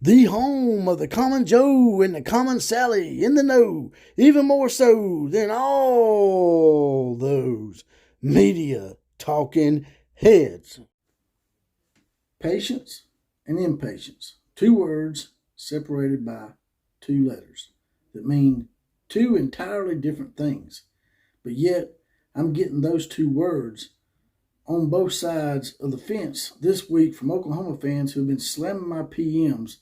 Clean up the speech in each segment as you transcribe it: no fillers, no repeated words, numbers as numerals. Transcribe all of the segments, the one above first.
The home of the common Joe and the common Sally in the know, even more so than all those media talking heads. Patience and impatience, two words separated by two letters that mean two entirely different things. But yet, I'm getting those two words on both sides of the fence this week from Oklahoma fans who have been slamming my PMs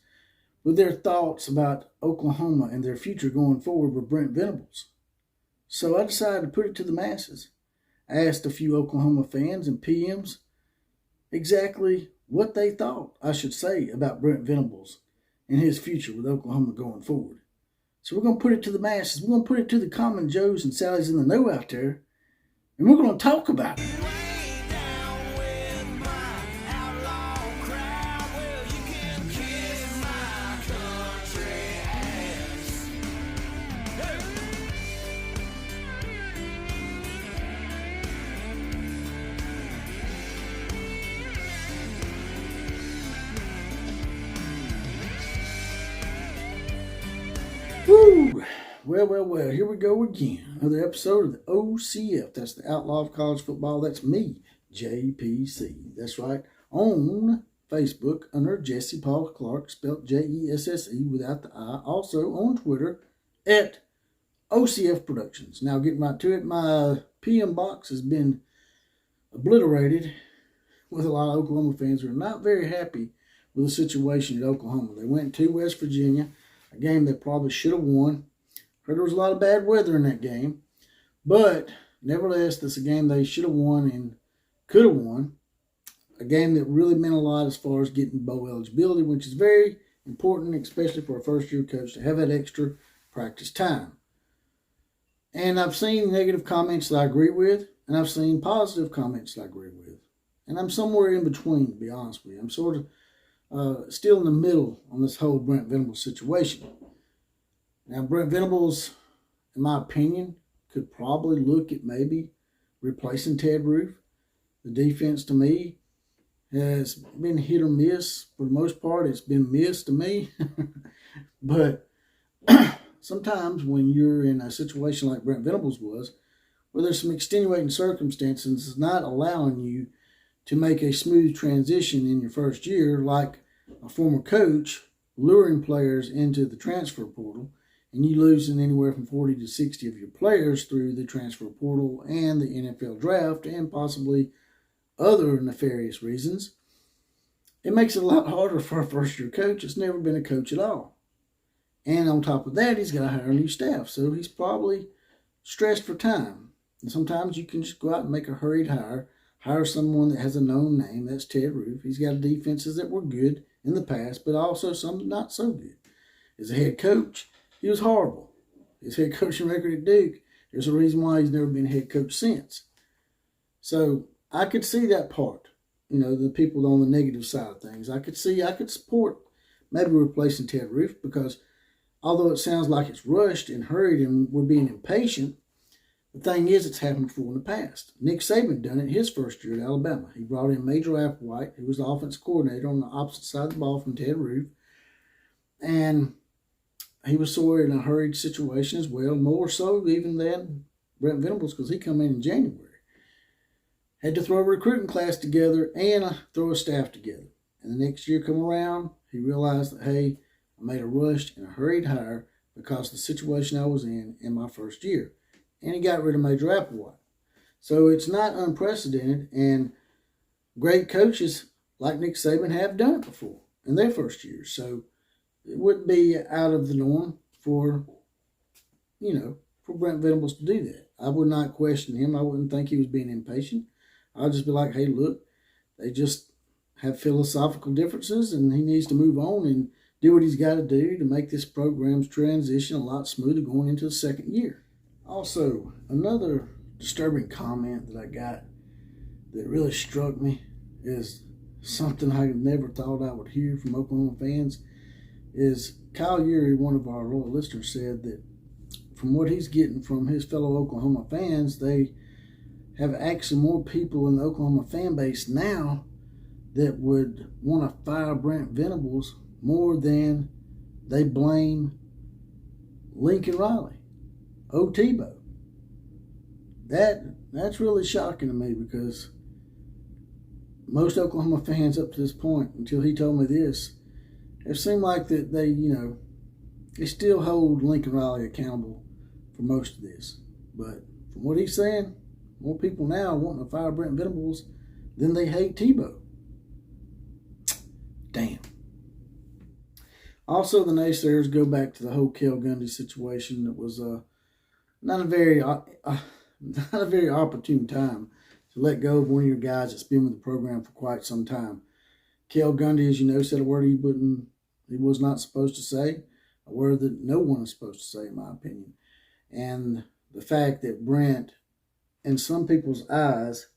with their thoughts about Oklahoma and their future going forward with Brent Venables. So I decided to put it to the masses. I asked a few Oklahoma fans and PMs exactly what they thought I should say about Brent Venables and his future with Oklahoma going forward. So we're going to put it to the masses. We're going to put it to the common Joes and Sallys in the know out there, and we're going to talk about it. Woo! Well, here we go again. Another episode of the OCF. That's the Outlaw of College Football. That's me, JPC. That's right. On Facebook under Jesse Paul Clark, spelled Jesse without the I. Also on Twitter at OCF Productions. Now getting right to it, my PM box has been obliterated with a lot of Oklahoma fans who are not very happy with the situation at Oklahoma. They went to West Virginia, a game they probably should have won. Heard there was a lot of bad weather in that game. But nevertheless, that's a game they should have won and could have won. A game that really meant a lot as far as getting bowl eligibility, which is very important, especially for a first-year coach to have that extra practice time. And I've seen negative comments that I agree with, and I've seen positive comments that I agree with. And I'm somewhere in between, to be honest with you. I'm sort of still in the middle on this whole Brent Venables situation. Now, Brent Venables, in my opinion, could probably look at maybe replacing Ted Roof. The defense, to me, has been hit or miss. For the most part, it's been missed to me. But sometimes when you're in a situation like Brent Venables was, where there's some extenuating circumstances not allowing you to make a smooth transition in your first year, like a former coach luring players into the transfer portal, and you losing anywhere from 40 to 60 of your players through the transfer portal and the NFL draft and possibly other nefarious reasons, it makes it a lot harder for a first-year coach that's never been a coach at all. And on top of that, he's got to hire new staff, so he's probably stressed for time. And sometimes you can just go out and make a hurried hire someone that has a known name. That's Ted Roof. He's got defenses that were good in the past, but also some not so good. As a head coach, he was horrible. His head coaching record at Duke, there's a reason why he's never been head coach since. So I could see that part, the people on the negative side of things. I could support maybe replacing Ted Roof because although it sounds like it's rushed and hurried and we're being impatient, the thing is it's happened before in the past. Nick Saban done it his first year at Alabama. He brought in Major Applewhite, who was the offensive coordinator on the opposite side of the ball from Ted Roof. And he was sort of in a hurried situation as well, more so even than Brent Venables because he come in January. Had to throw a recruiting class together and throw a staff together. And the next year come around, he realized that, hey, I made a rushed and a hurried hire because of the situation I was in my first year. And he got rid of Major Applewhite. So it's not unprecedented, and great coaches like Nick Saban have done it before in their first year. So it wouldn't be out of the norm for Brent Venables to do that. I would not question him. I wouldn't think he was being impatient. I'd just be like, hey, look, they just have philosophical differences, and he needs to move on and do what he's got to do to make this program's transition a lot smoother going into the second year. Also, another disturbing comment that I got that really struck me is something I never thought I would hear from Oklahoma fans is Kyle Urey, one of our loyal listeners, said that from what he's getting from his fellow Oklahoma fans, they have actually more people in the Oklahoma fan base now that would want to fire Brent Venables more than they blame Lincoln Riley, Tebow. That's really shocking to me, because most Oklahoma fans up to this point, until he told me this, it seemed like that they still hold Lincoln Riley accountable for most of this. But from what he's saying, more people now are wanting to fire Brent Venables than they hate Tebow. Damn. Also, the naysayers go back to the whole Cale Gundy situation. That was not a very opportune time to let go of one of your guys that's been with the program for quite some time. Cale Gundy, as you know, said a word he was not supposed to say, a word that no one is supposed to say, in my opinion. And the fact that Brent, in some people's eyes,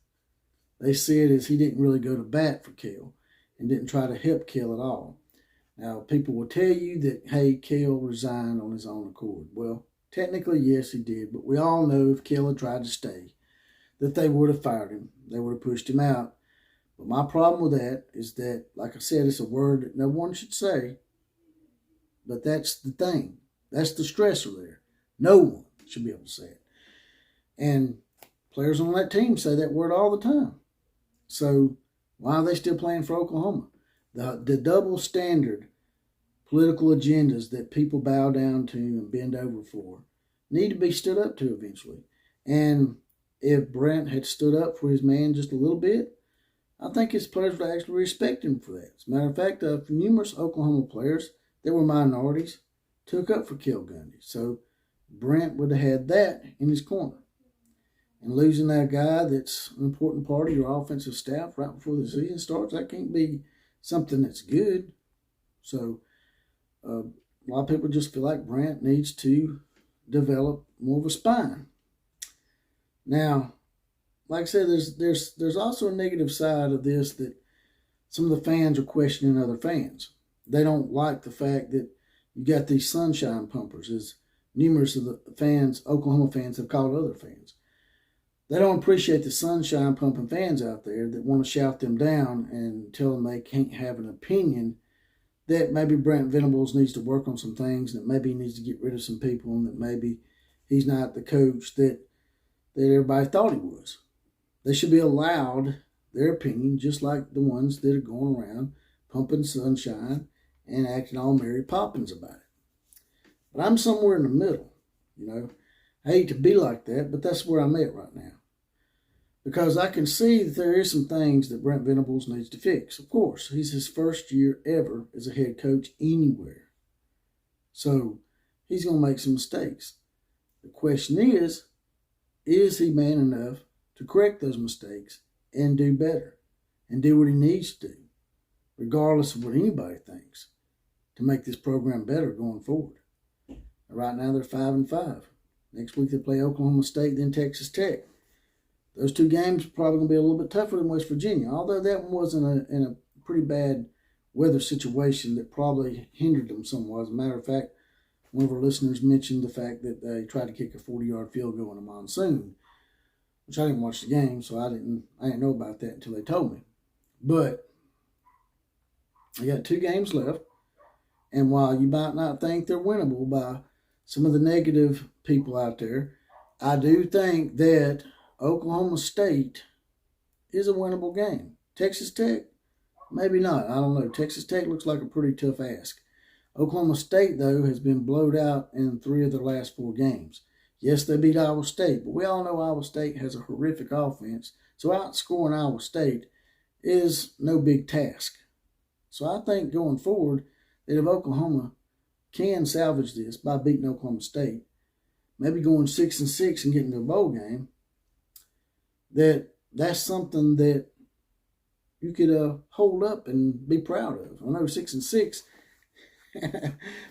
they see it as he didn't really go to bat for Cale and didn't try to help Cale at all. Now, people will tell you that, hey, Cale resigned on his own accord. Well, technically, yes, he did. But we all know if Cale had tried to stay, that they would have fired him. They would have pushed him out. But my problem with that is that, like I said, it's a word that no one should say. But that's the thing. That's the stressor there. No one should be able to say it. And players on that team say that word all the time. So why are they still playing for Oklahoma? The double standard political agendas that people bow down to and bend over for need to be stood up to eventually. And if Brent had stood up for his man just a little bit, I think his players would actually respect him for that. As a matter of fact, numerous Oklahoma players that were minorities took up for Cale Gundy. So Brent would have had that in his corner. And losing that guy that's an important part of your offensive staff right before the season starts, that can't be something that's good. So a lot of people just feel like Brent needs to develop more of a spine. Now, like I said, there's also a negative side of this, that some of the fans are questioning other fans. They don't like the fact that you got these sunshine pumpers, as numerous of the fans, Oklahoma fans, have called other fans. They don't appreciate the sunshine pumping fans out there that want to shout them down and tell them they can't have an opinion, that maybe Brent Venables needs to work on some things, that maybe he needs to get rid of some people, and that maybe he's not the coach that everybody thought he was. They should be allowed their opinion, just like the ones that are going around pumping sunshine and acting all Mary Poppins about it. But I'm somewhere in the middle, I hate to be like that, but that's where I'm at right now. Because I can see that there is some things that Brent Venables needs to fix. Of course, he's his first year ever as a head coach anywhere. So he's going to make some mistakes. The question is he man enough to correct those mistakes and do better and do what he needs to do, regardless of what anybody thinks, to make this program better going forward? Right now they're 5-5. Next week they play Oklahoma State, then Texas Tech. Those two games are probably going to be a little bit tougher than West Virginia, although that one was in a pretty bad weather situation that probably hindered them somewhat. As a matter of fact, one of our listeners mentioned the fact that they tried to kick a 40-yard field goal in a monsoon, which I didn't watch the game, so I didn't know about that until they told me. But they got 2 games left, and while you might not think they're winnable by some of the negative people out there, I do think that Oklahoma State is a winnable game. Texas Tech, maybe not. I don't know. Texas Tech looks like a pretty tough ask. Oklahoma State, though, has been blowed out in 3 of their last 4 games. Yes, they beat Iowa State, but we all know Iowa State has a horrific offense, so outscoring Iowa State is no big task. So I think going forward that if Oklahoma can salvage this by beating Oklahoma State, maybe going 6-6 and getting to a bowl game, that's something that you could hold up and be proud of. I know 6-6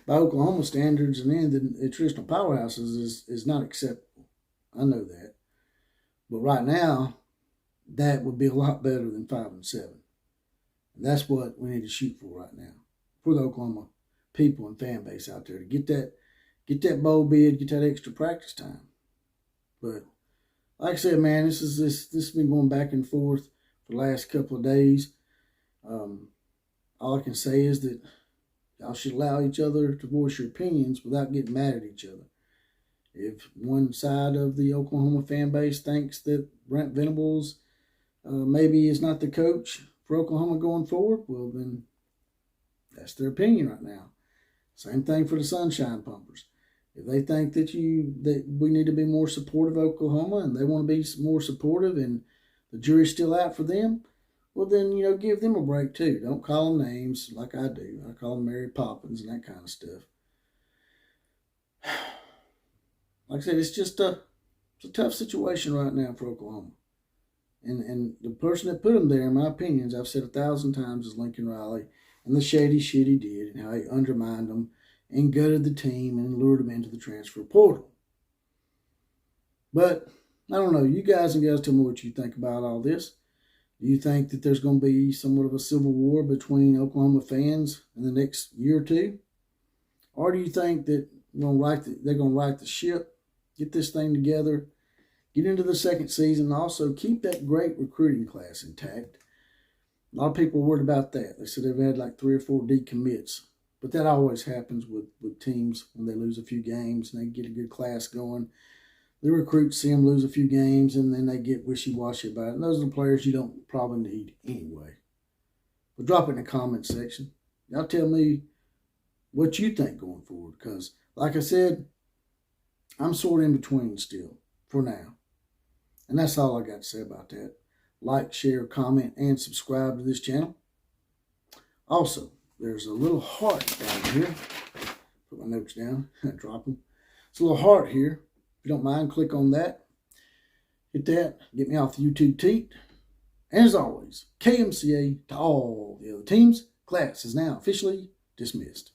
by Oklahoma standards and in the traditional powerhouses is not acceptable. I know that. But right now, that would be a lot better than 5-7. And that's what we need to shoot for right now, for the Oklahoma people and fan base out there, to get that bowl bid, get that extra practice time. But like I said, man, this has been going back and forth for the last couple of days. All I can say is that Y'all should allow each other to voice your opinions without getting mad at each other. If one side of the Oklahoma fan base thinks that Brent Venables maybe is not the coach for Oklahoma going forward, well, then that's their opinion right now. Same thing for the Sunshine Pumpers. If they think that we need to be more supportive of Oklahoma and they want to be more supportive and the jury's still out for them, well, then, give them a break too. Don't call them names like I do. I call them Mary Poppins and that kind of stuff. Like I said, it's just a tough situation right now for Oklahoma. And the person that put them there, in my opinions, I've said 1,000 times, is Lincoln Riley, and the shady shit he did and how he undermined them and gutted the team and lured them into the transfer portal. But I don't know. You guys and gals tell me what you think about all this. Do you think that there's going to be somewhat of a civil war between Oklahoma fans in the next year or two? Or do you think that they're going to right the ship, get this thing together, get into the second season, and also keep that great recruiting class intact? A lot of people are worried about that. They said they've had like 3 or 4 decommits. But that always happens with teams when they lose a few games and they get a good class going. The recruits see them lose a few games and then they get wishy-washy about it. And those are the players you don't probably need anyway. But drop it in the comment section. Y'all tell me what you think going forward. Because, like I said, I'm sort of in between still for now. And that's all I got to say about that. Like, share, comment, and subscribe to this channel. Also, there's a little heart down here. Put my notes down and drop them. It's a little heart here. If you don't mind, click on that. Hit that. Get me off the YouTube teat. And as always, KMCA to all the other teams. Class is now officially dismissed.